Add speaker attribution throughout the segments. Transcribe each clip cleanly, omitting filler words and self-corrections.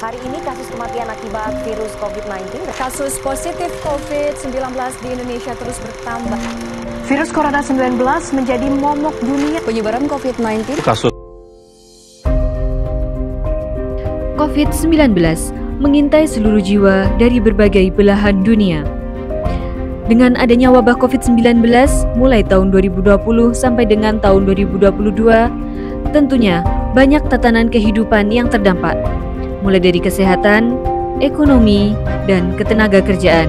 Speaker 1: Hari ini kasus kematian akibat virus COVID-19.
Speaker 2: Kasus positif COVID-19 di Indonesia terus bertambah.
Speaker 1: Virus Corona 19 menjadi momok dunia.
Speaker 2: Penyebaran COVID-19.
Speaker 3: Kasus
Speaker 4: COVID-19 mengintai seluruh jiwa dari berbagai belahan dunia. Dengan adanya wabah COVID-19 mulai tahun 2020 sampai dengan tahun 2022, tentunya banyak tatanan kehidupan yang terdampak, mulai dari kesehatan, ekonomi, dan ketenagakerjaan.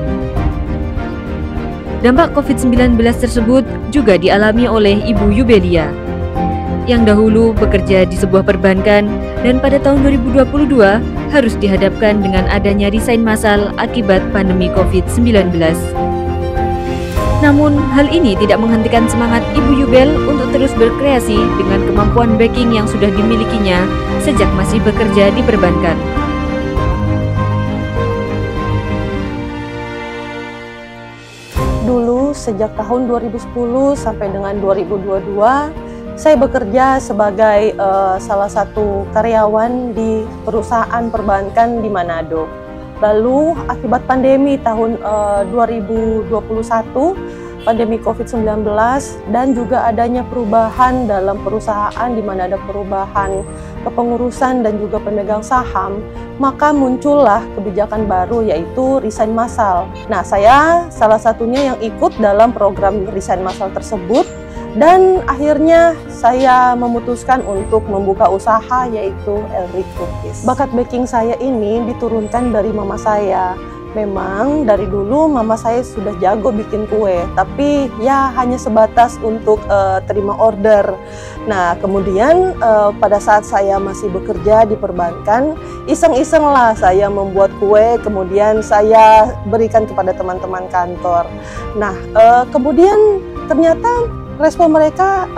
Speaker 4: Dampak COVID-19 tersebut juga dialami oleh Ibu Yubelia, yang dahulu bekerja di sebuah perbankan dan pada tahun 2022 harus dihadapkan dengan adanya resign massal akibat pandemi COVID-19. Namun, hal ini tidak menghentikan semangat Ibu Yubel untuk terus berkreasi dengan kemampuan backing yang sudah dimilikinya sejak masih bekerja di perbankan.
Speaker 5: Dulu, sejak tahun 2010 sampai dengan 2022, saya bekerja sebagai salah satu karyawan di perusahaan perbankan di Manado. Lalu akibat pandemi tahun 2021, pandemi COVID-19 dan juga adanya perubahan dalam perusahaan di mana ada perubahan kepengurusan dan juga pemegang saham, maka muncullah kebijakan baru yaitu resign massal. Nah, saya salah satunya yang ikut dalam program resign massal tersebut. Dan akhirnya saya memutuskan untuk membuka usaha yaitu Elric Cookies. Bakat baking saya ini diturunkan dari mama saya. Memang dari dulu mama saya sudah jago bikin kue, tapi ya hanya sebatas untuk terima order. Nah, kemudian pada saat saya masih bekerja di perbankan, iseng-iseng lah saya membuat kue, kemudian saya berikan kepada teman-teman kantor. Nah, kemudian ternyata respon mereka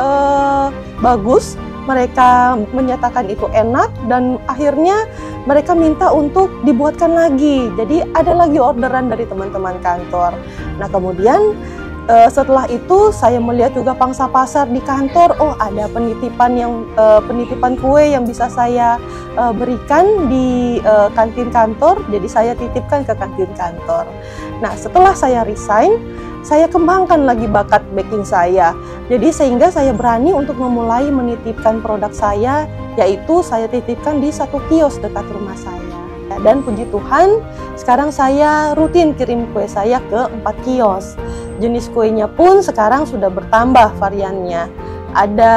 Speaker 5: bagus, mereka menyatakan itu enak dan akhirnya mereka minta untuk dibuatkan lagi. Jadi ada lagi orderan dari teman-teman kantor. Nah, kemudian setelah itu saya melihat juga pangsa pasar di kantor, oh ada penitipan kue yang bisa saya berikan di kantin kantor, jadi saya titipkan ke kantin kantor. Nah, setelah saya resign, saya kembangkan lagi bakat baking saya. Jadi sehingga saya berani untuk memulai menitipkan produk saya, yaitu saya titipkan di satu kios dekat rumah saya. Dan puji Tuhan, sekarang saya rutin kirim kue saya ke 4 kios. Jenis kuenya pun sekarang sudah bertambah variannya. Ada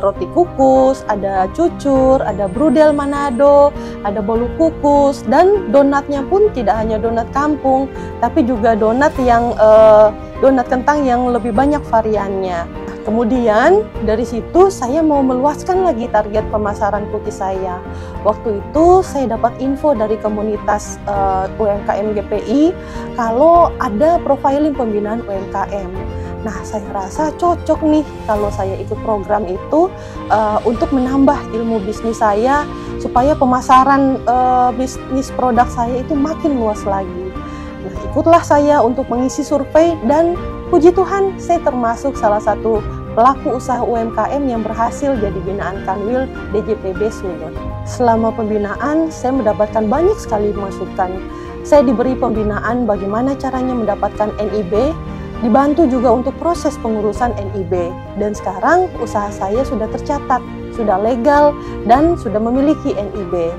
Speaker 5: roti kukus, ada cucur, ada brudel Manado, ada bolu kukus, dan donatnya pun tidak hanya donat kampung, tapi juga donat yang donat kentang yang lebih banyak variannya. Kemudian dari situ saya mau meluaskan lagi target pemasaran cookies saya. Waktu itu saya dapat info dari komunitas UMKM GPI kalau ada profiling pembinaan UMKM. Nah, saya rasa cocok nih kalau saya ikut program itu untuk menambah ilmu bisnis saya supaya pemasaran bisnis produk saya itu makin luas lagi. Nah, ikutlah saya untuk mengisi survei dan puji Tuhan saya termasuk salah satu pelaku usaha UMKM yang berhasil jadi binaan Kanwil DJPB Sulut. Selama pembinaan saya mendapatkan banyak sekali masukan. Saya diberi pembinaan bagaimana caranya mendapatkan NIB, dibantu juga untuk proses pengurusan NIB, dan sekarang usaha saya sudah tercatat, sudah legal, dan sudah memiliki NIB.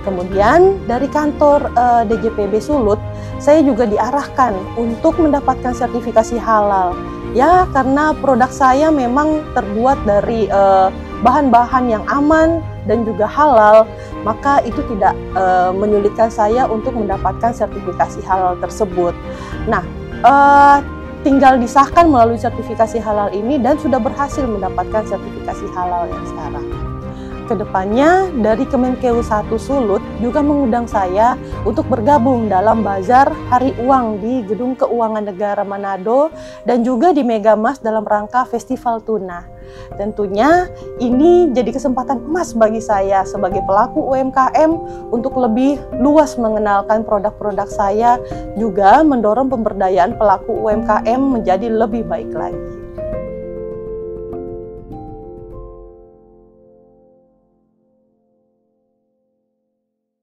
Speaker 5: Kemudian dari kantor DJPB Sulut, saya juga diarahkan untuk mendapatkan sertifikasi halal. Ya, karena produk saya memang terbuat dari bahan-bahan yang aman dan juga halal, maka itu tidak menyulitkan saya untuk mendapatkan sertifikasi halal tersebut. Nah, tinggal disahkan melalui sertifikasi halal ini dan sudah berhasil mendapatkan sertifikasi halal yang sekarang. Kedepannya dari Kemenkeu 1 Sulut juga mengundang saya untuk bergabung dalam bazar Hari Uang di Gedung Keuangan Negara Manado dan juga di Megamas dalam rangka Festival Tuna. Tentunya ini jadi kesempatan emas bagi saya sebagai pelaku UMKM untuk lebih luas mengenalkan produk-produk saya, juga mendorong pemberdayaan pelaku UMKM menjadi lebih baik lagi.